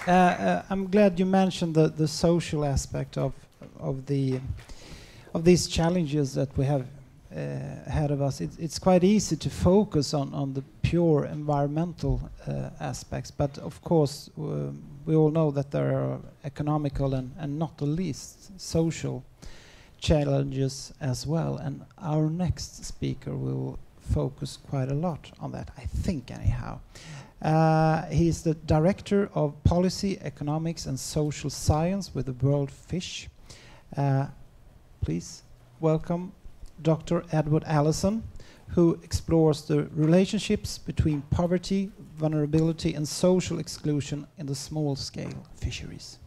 I'm glad you mentioned the social aspect of these challenges that we have ahead of us. It's quite easy to focus on the pure environmental aspects, but of course we all know that there are economical and not the least social challenges as well. And our next speaker will focus quite a lot on that, I think, anyhow. He's the Director of Policy, Economics and Social Science with the WorldFish. Please welcome Dr. Edward Allison, who explores the relationships between poverty, vulnerability and social exclusion in the small-scale fisheries.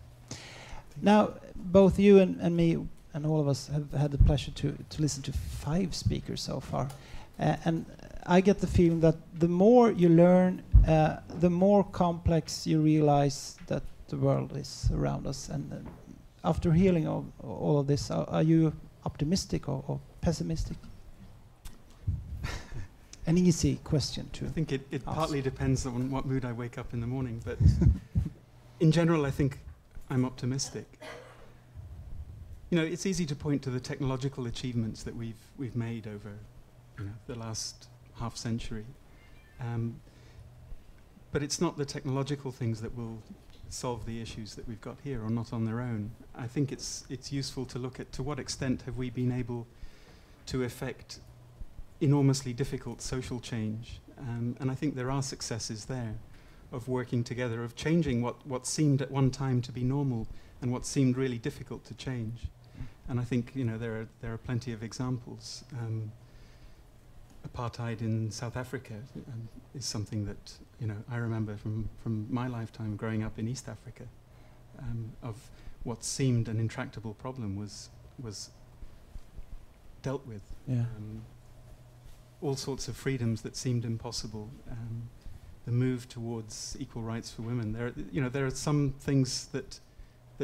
Now, both you and me and all of us have had the pleasure to listen to 5 speakers so far. And I get the feeling that the more you learn, the more complex you realize that the world is around us. And after hearing all of this, are you optimistic or pessimistic? An easy question to I think it partly depends on what mood I wake up in the morning, but in general, I think I'm optimistic. You know, it's easy to point to the technological achievements that we've made over, you know, the last half century, but it's not the technological things that will solve the issues that we've got here, or not on their own. I think it's useful to look at to what extent have we been able to effect enormously difficult social change, and I think there are successes there of working together, of changing what seemed at one time to be normal and what seemed really difficult to change. And I think, you know, there are plenty of examples. Apartheid in South Africa is something that, you know, I remember from my lifetime growing up in East Africa, of what seemed an intractable problem was dealt with. Yeah. All sorts of freedoms that seemed impossible. The move towards equal rights for women. There are some things that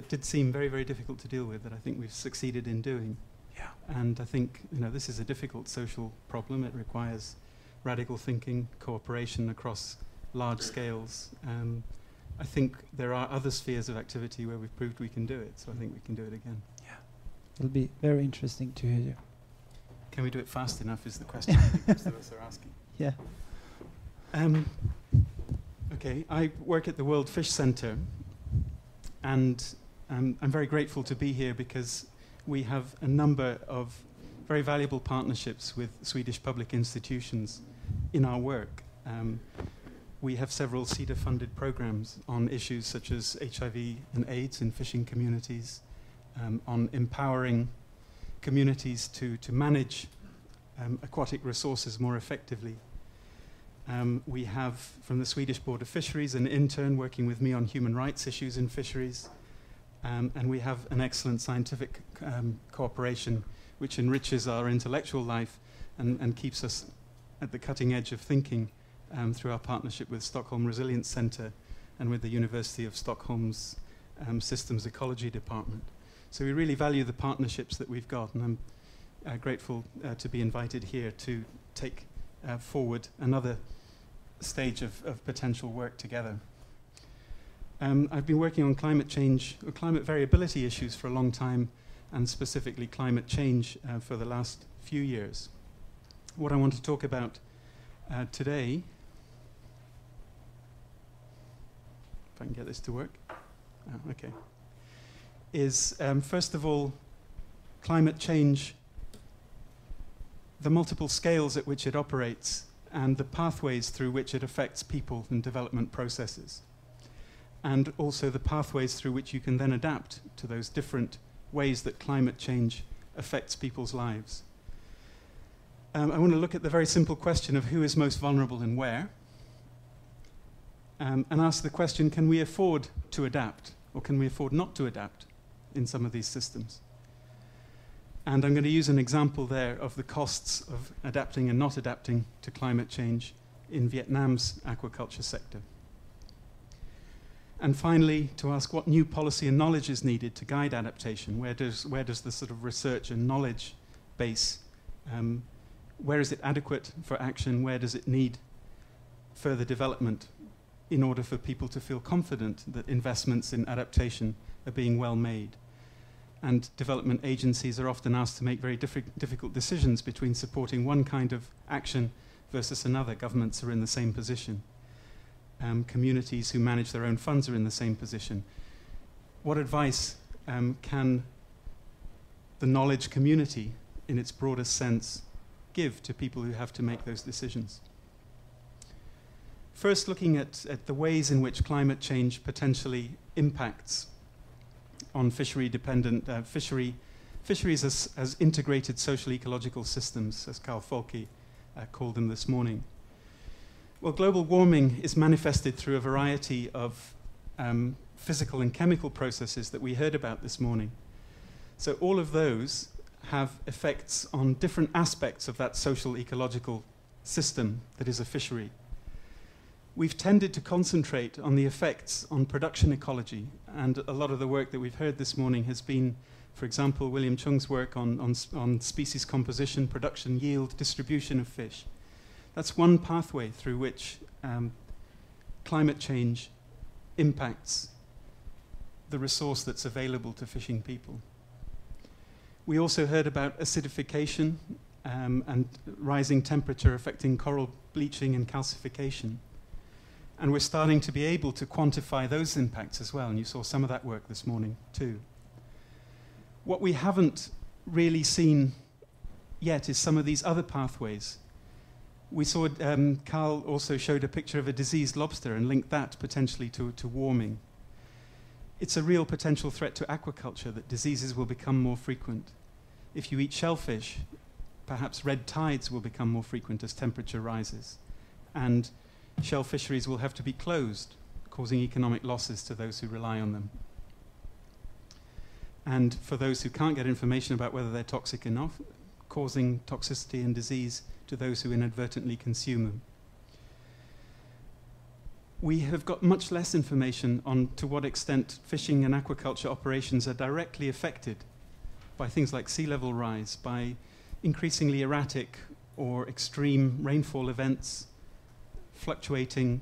did seem very, very difficult to deal with that I think we've succeeded in doing. Yeah. And I think, you know, this is a difficult social problem. It requires radical thinking, cooperation across large scales. I think there are other spheres of activity where we've proved we can do it, so I think we can do it again. Yeah. It'll be very interesting to hear you. Can we do it fast enough is the question I think most of us are asking. Yeah. Okay, I work at the WorldFish Centre, and I'm very grateful to be here because we have a number of very valuable partnerships with Swedish public institutions in our work. We have several Sida-funded programs on issues such as HIV and AIDS in fishing communities, on empowering communities to manage aquatic resources more effectively. We have, from the Swedish Board of Fisheries, an intern working with me on human rights issues in fisheries. And we have an excellent scientific cooperation which enriches our intellectual life and keeps us at the cutting edge of thinking through our partnership with Stockholm Resilience Centre and with the University of Stockholm's Systems Ecology Department. So we really value the partnerships that we've got, and I'm grateful to be invited here to take forward another stage of potential work together. I've been working on climate change, or climate variability issues for a long time, and specifically climate change for the last few years. What I want to talk about today, if I can get this to work, okay, is first of all, climate change, the multiple scales at which it operates, and the pathways through which it affects people and development processes. And also the pathways through which you can then adapt to those different ways that climate change affects people's lives. I want to look at the very simple question of who is most vulnerable and where, and ask the question, can we afford to adapt, or can we afford not to adapt in some of these systems? And I'm going to use an example there of the costs of adapting and not adapting to climate change in Vietnam's aquaculture sector. And finally, to ask what new policy and knowledge is needed to guide adaptation. Where does the sort of research and knowledge base, where is it adequate for action? Where does it need further development in order for people to feel confident that investments in adaptation are being well made. And development agencies are often asked to make very difficult decisions between supporting one kind of action versus another. Governments are in the same position. Communities who manage their own funds are in the same position. What advice can the knowledge community, in its broadest sense, give to people who have to make those decisions? First, looking at the ways in which climate change potentially impacts on fishery-dependent fisheries as integrated social ecological systems, as Carl Folke called them this morning. Well, global warming is manifested through a variety of physical and chemical processes that we heard about this morning. So all of those have effects on different aspects of that social ecological system that is a fishery. We've tended to concentrate on the effects on production ecology, and a lot of the work that we've heard this morning has been, for example, William Chung's work on species composition, production, yield, distribution of fish. That's one pathway through which climate change impacts the resource that's available to fishing people. We also heard about acidification and rising temperature affecting coral bleaching and calcification. And we're starting to be able to quantify those impacts as well, and you saw some of that work this morning too. What we haven't really seen yet is some of these other pathways. We saw, Carl also showed a picture of a diseased lobster and linked that potentially to warming. It's a real potential threat to aquaculture that diseases will become more frequent. If you eat shellfish, perhaps red tides will become more frequent as temperature rises. And shell fisheries will have to be closed, causing economic losses to those who rely on them. And for those who can't get information about whether they're toxic enough, causing toxicity and disease to those who inadvertently consume them. We have got much less information on to what extent fishing and aquaculture operations are directly affected by things like sea level rise, by increasingly erratic or extreme rainfall events, fluctuating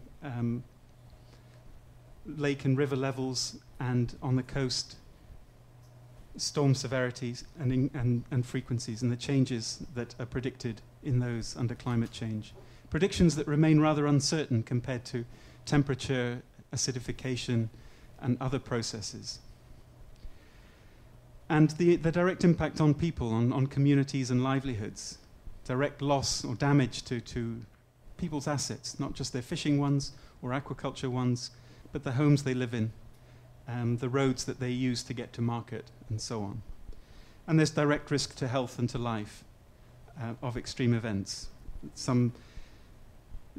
lake and river levels, and on the coast, storm severities and frequencies, and the changes that are predicted in those under climate change. Predictions that remain rather uncertain compared to temperature, acidification, and other processes. And the direct impact on people, on communities and livelihoods, direct loss or damage to people's assets, not just their fishing ones or aquaculture ones, but the homes they live in, the roads that they use to get to market, and so on. And there's direct risk to health and to life of extreme events. Some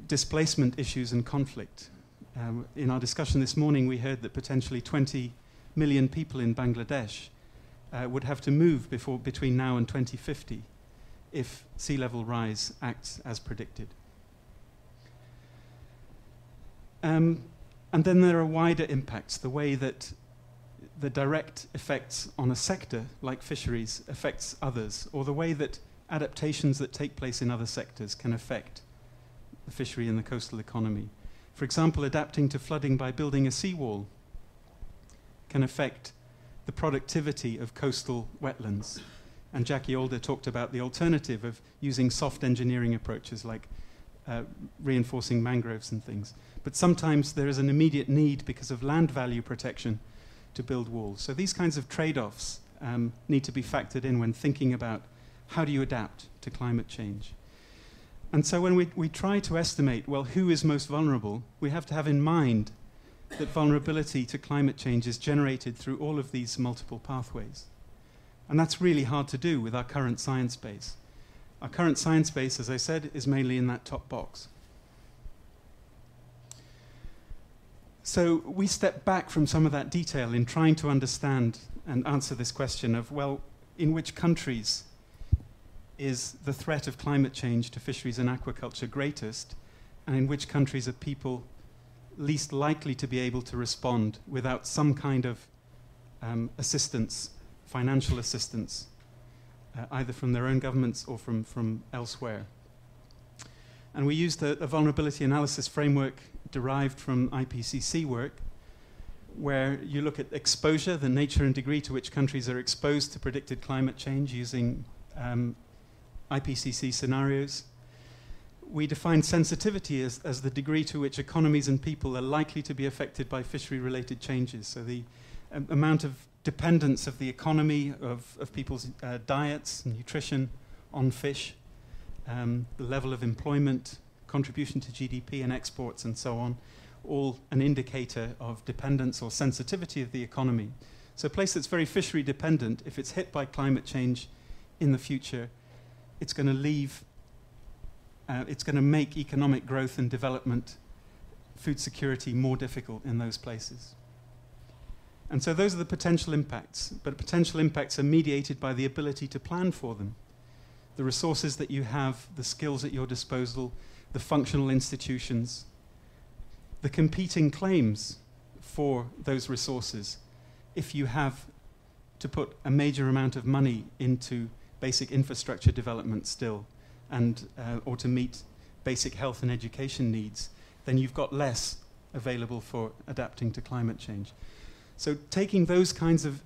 displacement issues and conflict. In our discussion this morning, we heard that potentially 20 million people in Bangladesh would have to move between now and 2050 if sea level rise acts as predicted. And then there are wider impacts, the way that the direct effects on a sector like fisheries affects others, or the way that adaptations that take place in other sectors can affect the fishery and the coastal economy. For example, adapting to flooding by building a seawall can affect the productivity of coastal wetlands. And Jackie Alder talked about the alternative of using soft engineering approaches like reinforcing mangroves and things. But sometimes there is an immediate need because of land value protection to build walls. So these kinds of trade-offs need to be factored in when thinking about how do you adapt to climate change. And so when we try to estimate, well, who is most vulnerable, we have to have in mind that vulnerability to climate change is generated through all of these multiple pathways. And that's really hard to do with our current science base. Our current science base, as I said, is mainly in that top box. So we step back from some of that detail in trying to understand and answer this question of, well, in which countries is the threat of climate change to fisheries and aquaculture greatest, and in which countries are people least likely to be able to respond without some kind of assistance, financial assistance, either from their own governments or from elsewhere. And we used a vulnerability analysis framework derived from IPCC work, where you look at exposure, the nature and degree to which countries are exposed to predicted climate change using IPCC scenarios. We define sensitivity as the degree to which economies and people are likely to be affected by fishery-related changes. So the amount of dependence of the economy, of people's diets and nutrition on fish, the level of employment, contribution to GDP and exports and so on, all an indicator of dependence or sensitivity of the economy. So a place that's very fishery dependent, if it's hit by climate change in the future, it's going to make economic growth and development, food security more difficult in those places. And so those are the potential impacts, but potential impacts are mediated by the ability to plan for them. The resources that you have, the skills at your disposal, the functional institutions, the competing claims for those resources. If you have to put a major amount of money into basic infrastructure development still, and or to meet basic health and education needs, then you've got less available for adapting to climate change. So taking those kinds of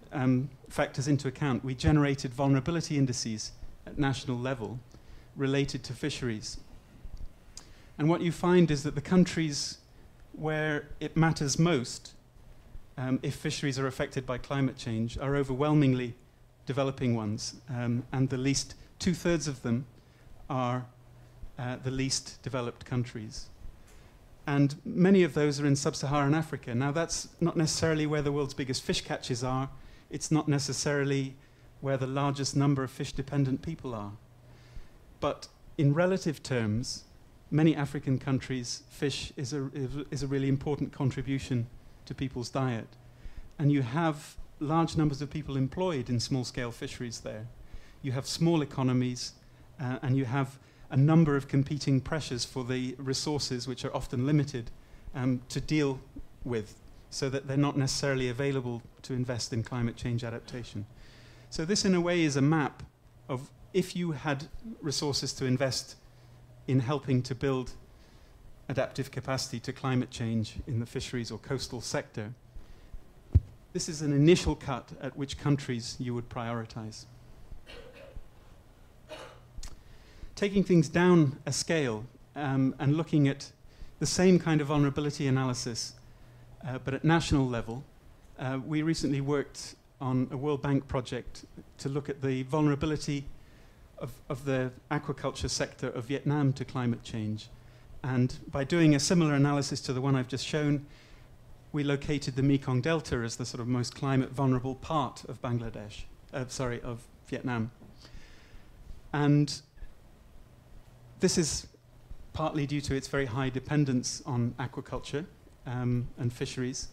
factors into account, we generated vulnerability indices at national level related to fisheries. And what you find is that the countries where it matters most, if fisheries are affected by climate change, are overwhelmingly developing ones, and the least, 2/3 of them are the least developed countries. And many of those are in sub-Saharan Africa. Now that's not necessarily where the world's biggest fish catches are. It's not necessarily where the largest number of fish-dependent people are. But in relative terms, many African countries, fish is a really important contribution to people's diet. And you have large numbers of people employed in small-scale fisheries there. You have small economies, and you have a number of competing pressures for the resources, which are often limited, to deal with, so that they're not necessarily available to invest in climate change adaptation. So this, in a way, is a map of if you had resources to invest in helping to build adaptive capacity to climate change in the fisheries or coastal sector, this is an initial cut at which countries you would prioritize. Taking things down a scale and looking at the same kind of vulnerability analysis, but at national level, we recently worked on a World Bank project to look at the vulnerability of the aquaculture sector of Vietnam to climate change. And by doing a similar analysis to the one I've just shown, we located the Mekong Delta as the sort of most climate vulnerable part of of Vietnam. And this is partly due to its very high dependence on aquaculture and fisheries.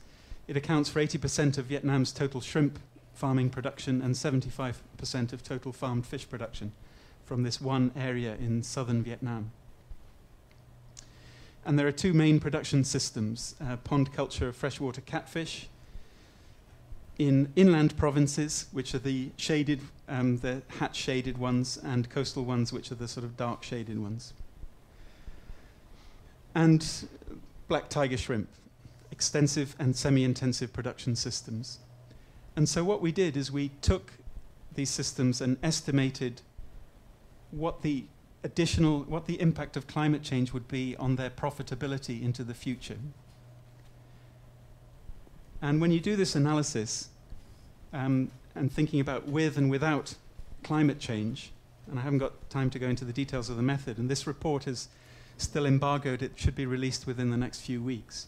It accounts for 80% of Vietnam's total shrimp farming production and 75% of total farmed fish production from this one area in southern Vietnam. And there are two main production systems, pond culture of freshwater catfish in inland provinces, which are the shaded, the hatch-shaded ones, and coastal ones, which are the sort of dark shaded ones. And black tiger shrimp, extensive and semi-intensive production systems. And so what we did is we took these systems and estimated what the impact of climate change would be on their profitability into the future. And when you do this analysis, and thinking about with and without climate change, and I haven't got time to go into the details of the method, and this report is still embargoed, it should be released within the next few weeks.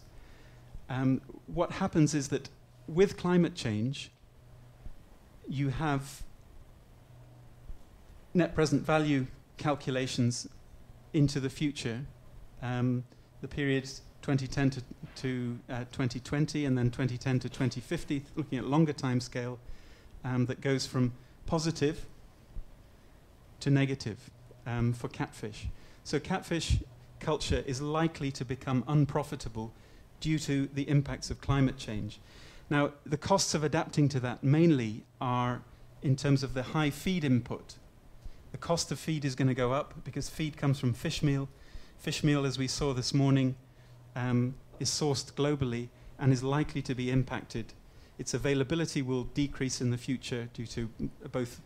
What happens is that with climate change, you have net present value calculations into the future, the period 2010 to 2020, and then 2010 to 2050, looking at longer time scale, that goes from positive to negative for catfish. So catfish culture is likely to become unprofitable due to the impacts of climate change. Now, the costs of adapting to that mainly are in terms of the high feed input. The cost of feed is going to go up because feed comes from fish meal. Fish meal, as we saw this morning, is sourced globally and is likely to be impacted. Its availability will decrease in the future due to both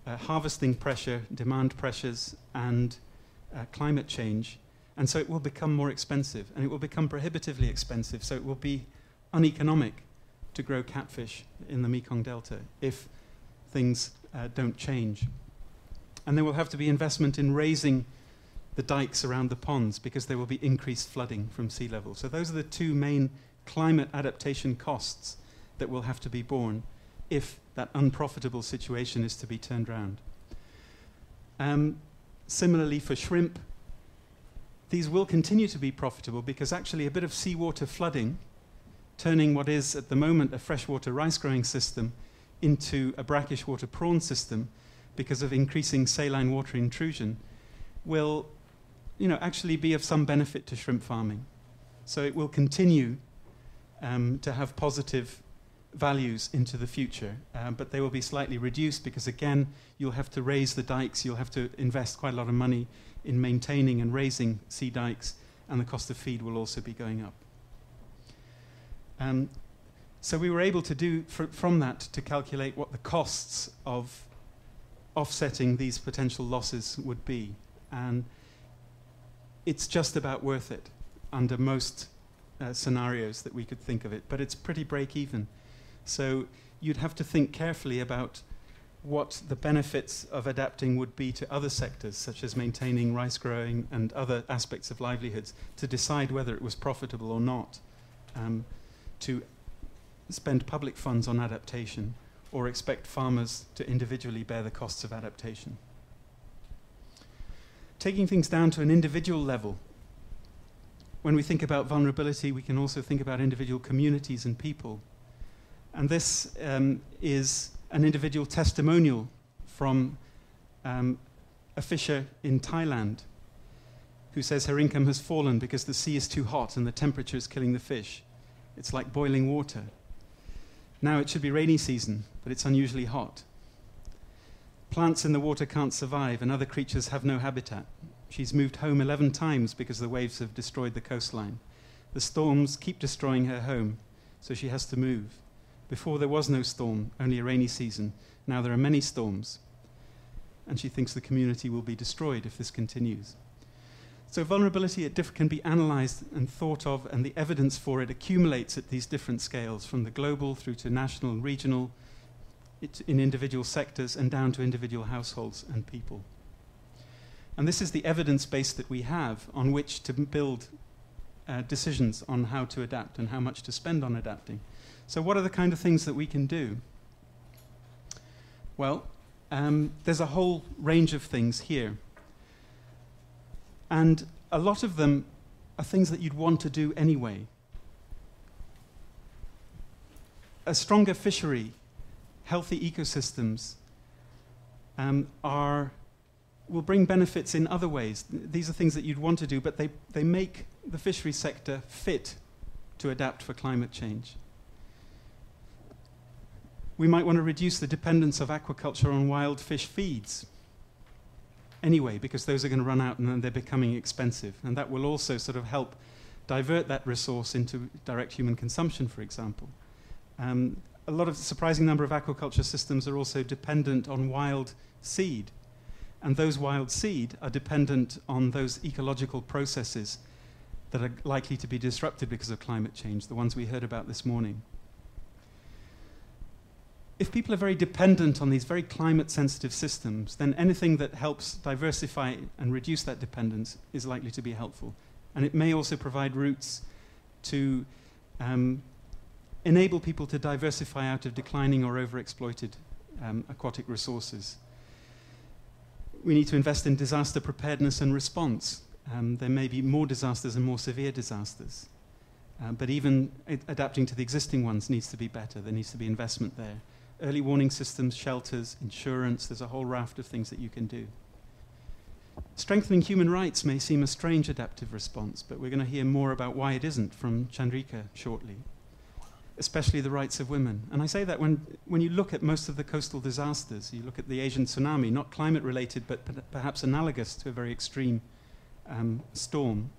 harvesting pressure, demand pressures, and climate change. And so it will become more expensive, and it will become prohibitively expensive. So it will be uneconomic to grow catfish in the Mekong Delta if things don't change. And there will have to be investment in raising the dikes around the ponds because there will be increased flooding from sea level. So those are the two main climate adaptation costs that will have to be borne if that unprofitable situation is to be turned around. Similarly for shrimp, these will continue to be profitable because actually a bit of seawater flooding, turning what is at the moment a freshwater rice growing system into a brackish water prawn system because of increasing saline water intrusion, will actually be of some benefit to shrimp farming. So it will continue to have positive values into the future, but they will be slightly reduced because, again, you'll have to raise the dikes, you'll have to invest quite a lot of money in maintaining and raising sea dikes, and the cost of feed will also be going up. So we were able to do, from that, to calculate what the costs of offsetting these potential losses would be. And it's just about worth it under most scenarios that we could think of it, but it's pretty break even. So you'd have to think carefully about what the benefits of adapting would be to other sectors, such as maintaining rice growing and other aspects of livelihoods, to decide whether it was profitable or not to spend public funds on adaptation or expect farmers to individually bear the costs of adaptation. Taking things down to an individual level, when we think about vulnerability, we can also think about individual communities and people. And this is an individual testimonial from a fisher in Thailand who says her income has fallen because the sea is too hot and the temperature is killing the fish. It's like boiling water. Now it should be rainy season, but it's unusually hot. Plants in the water can't survive and other creatures have no habitat. She's moved home 11 times because the waves have destroyed the coastline. The storms keep destroying her home, so she has to move. Before there was no storm, only a rainy season. Now there are many storms. And she thinks the community will be destroyed if this continues. So vulnerability can be analysed and thought of, and the evidence for it accumulates at these different scales, from the global through to national and regional, in individual sectors, and down to individual households and people. And this is the evidence base that we have on which to build decisions on how to adapt and how much to spend on adapting. So what are the kind of things that we can do? Well, there's a whole range of things here. And a lot of them are things that you'd want to do anyway. A stronger fishery, healthy ecosystems will bring benefits in other ways. These are things that you'd want to do, but they make the fishery sector fit to adapt for climate change. We might want to reduce the dependence of aquaculture on wild fish feeds anyway, because those are going to run out and then they're becoming expensive. And that will also sort of help divert that resource into direct human consumption, for example. A lot of surprising number of aquaculture systems are also dependent on wild seed. And those wild seed are dependent on those ecological processes that are likely to be disrupted because of climate change, the ones we heard about this morning. If people are very dependent on these very climate-sensitive systems, then anything that helps diversify and reduce that dependence is likely to be helpful. And it may also provide routes to enable people to diversify out of declining or overexploited aquatic resources. We need to invest in disaster preparedness and response. There may be more disasters and more severe disasters. But even adapting to the existing ones needs to be better. There needs to be investment there. Early warning systems, shelters, insurance, there's a whole raft of things that you can do. Strengthening human rights may seem a strange adaptive response, but we're going to hear more about why it isn't from Chandrika shortly, especially the rights of women. And I say that when you look at most of the coastal disasters, you look at the Asian tsunami, not climate-related, but perhaps analogous to a very extreme storm.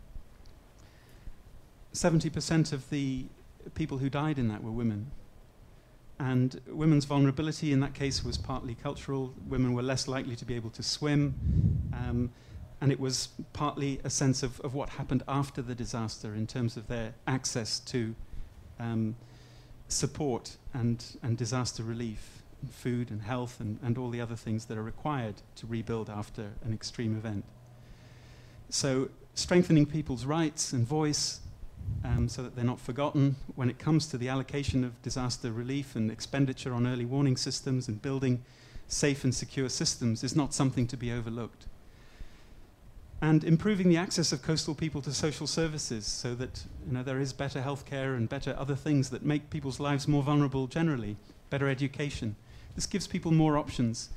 70% of the people who died in that were women. And women's vulnerability in that case was partly cultural. Women were less likely to be able to swim. And it was partly a sense of what happened after the disaster in terms of their access to support and disaster relief, and food and health and all the other things that are required to rebuild after an extreme event. So strengthening people's rights and voice so that they're not forgotten when it comes to the allocation of disaster relief and expenditure on early warning systems and building safe and secure systems is not something to be overlooked. And improving the access of coastal people to social services so that there is better healthcare and better other things that make people's lives more vulnerable generally, better education. This gives people more options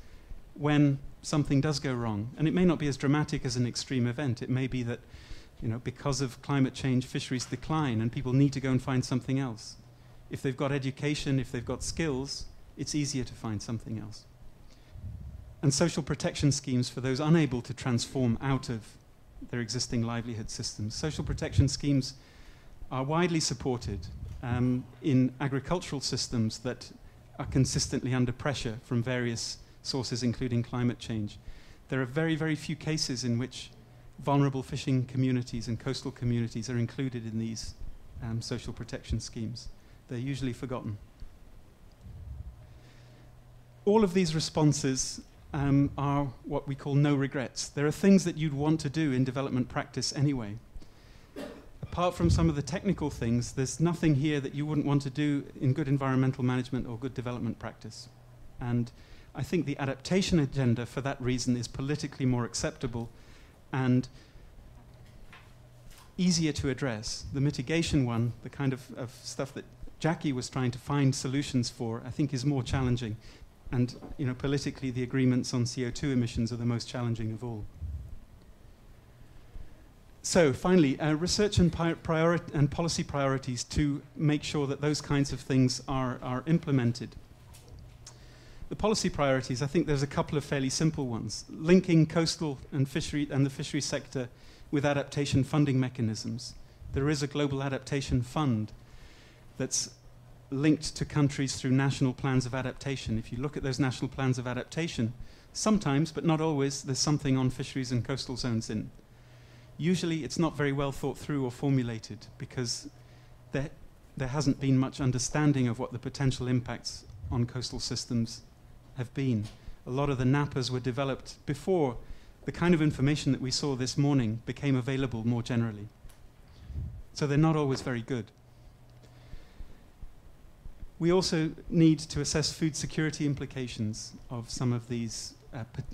when something does go wrong. And it may not be as dramatic as an extreme event. It may be that because of climate change, fisheries decline and people need to go and find something else. If they've got education, if they've got skills, it's easier to find something else. And social protection schemes for those unable to transform out of their existing livelihood systems. Social protection schemes are widely supported in agricultural systems that are consistently under pressure from various sources, including climate change. There are very, very few cases in which vulnerable fishing communities and coastal communities are included in these social protection schemes. They're usually forgotten. All of these responses are what we call no regrets. There are things that you'd want to do in development practice anyway. Apart from some of the technical things, there's nothing here that you wouldn't want to do in good environmental management or good development practice. And I think the adaptation agenda for that reason is politically more acceptable and easier to address. The mitigation one, the kind of stuff that Jackie was trying to find solutions for, I think is more challenging. And politically, the agreements on CO2 emissions are the most challenging of all. So finally, research and policy priorities to make sure that those kinds of things are implemented. The policy priorities, I think there's a couple of fairly simple ones. Linking coastal and fishery and the fishery sector with adaptation funding mechanisms. There is a global adaptation fund that's linked to countries through national plans of adaptation. If you look at those national plans of adaptation, sometimes, but not always, there's something on fisheries and coastal zones in. Usually it's not very well thought through or formulated because there hasn't been much understanding of what the potential impacts on coastal systems have been. A lot of the NAPAs were developed before the kind of information that we saw this morning became available more generally. So they're not always very good. We also need to assess food security implications of some of these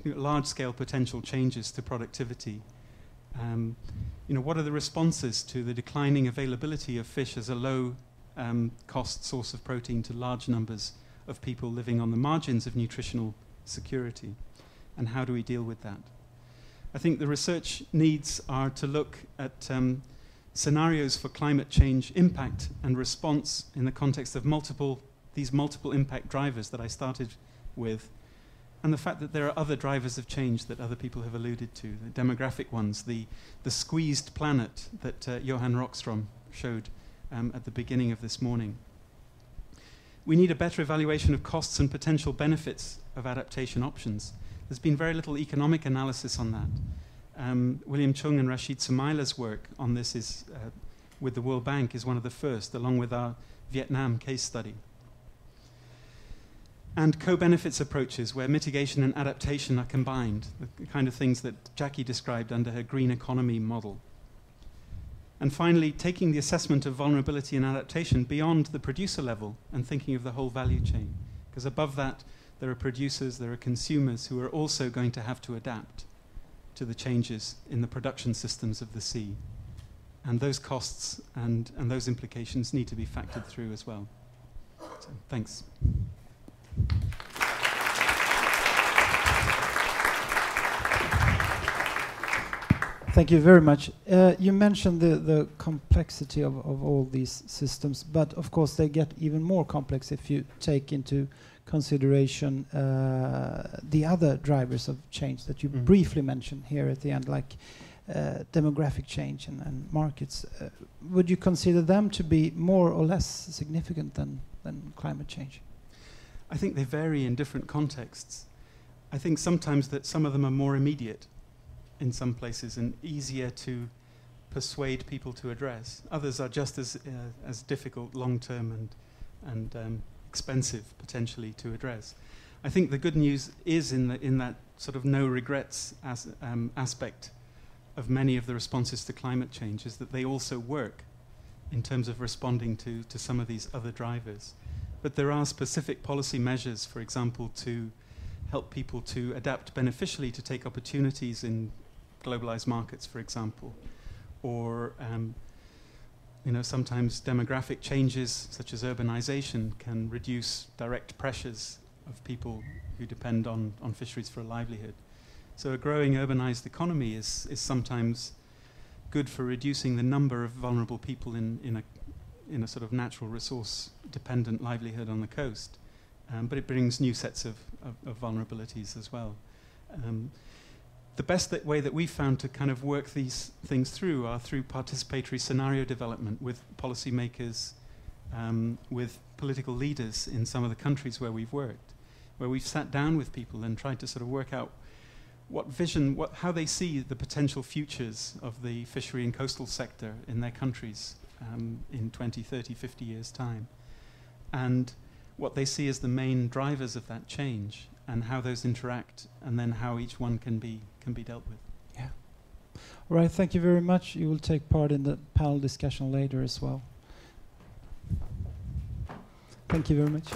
large-scale potential changes to productivity. What are the responses to the declining availability of fish as a low-cost source of protein to large numbers of people living on the margins of nutritional security? And how do we deal with that? I think the research needs are to look at scenarios for climate change impact and response in the context of these multiple impact drivers that I started with, and the fact that there are other drivers of change that other people have alluded to, the demographic ones, the squeezed planet that Johan Rockstrom showed at the beginning of this morning. We need a better evaluation of costs and potential benefits of adaptation options. There's been very little economic analysis on that. William Chung and Rashid Soumaila's work on this is, with the World Bank is one of the first, along with our Vietnam case study. And co-benefits approaches where mitigation and adaptation are combined, the kind of things that Jackie described under her green economy model. And finally, taking the assessment of vulnerability and adaptation beyond the producer level and thinking of the whole value chain. Because above that, there are producers, there are consumers who are also going to have to adapt to the changes in the production systems of the sea. And those costs and those implications need to be factored through as well. So, thanks. Thank you very much. You mentioned the complexity of all these systems, but of course they get even more complex if you take into consideration the other drivers of change that you briefly mentioned here at the end, like demographic change and markets. Would you consider them to be more or less significant than climate change? I think they vary in different contexts. I think sometimes that some of them are more immediate in some places and easier to persuade people to address. Others are just as difficult, long-term and expensive potentially to address. I think the good news is in that sort of no regrets aspect of many of the responses to climate change is that they also work in terms of responding to some of these other drivers. But there are specific policy measures, for example, to help people to adapt beneficially to take opportunities in globalized markets, for example, or sometimes demographic changes such as urbanization can reduce direct pressures of people who depend on fisheries for a livelihood. So a growing urbanized economy is sometimes good for reducing the number of vulnerable people in a sort of natural resource dependent livelihood on the coast, but it brings new sets of vulnerabilities as well. The best way that we've found to kind of work these things through are through participatory scenario development with policymakers, with political leaders in some of the countries where we've worked, where we've sat down with people and tried to sort of work out what vision, how they see the potential futures of the fishery and coastal sector in their countries in 20, 30, 50 years' time, and what they see as the main drivers of that change, and how those interact, and then how each one can be dealt with. Yeah. All right, thank you very much. You will take part in the panel discussion later as well. Thank you very much.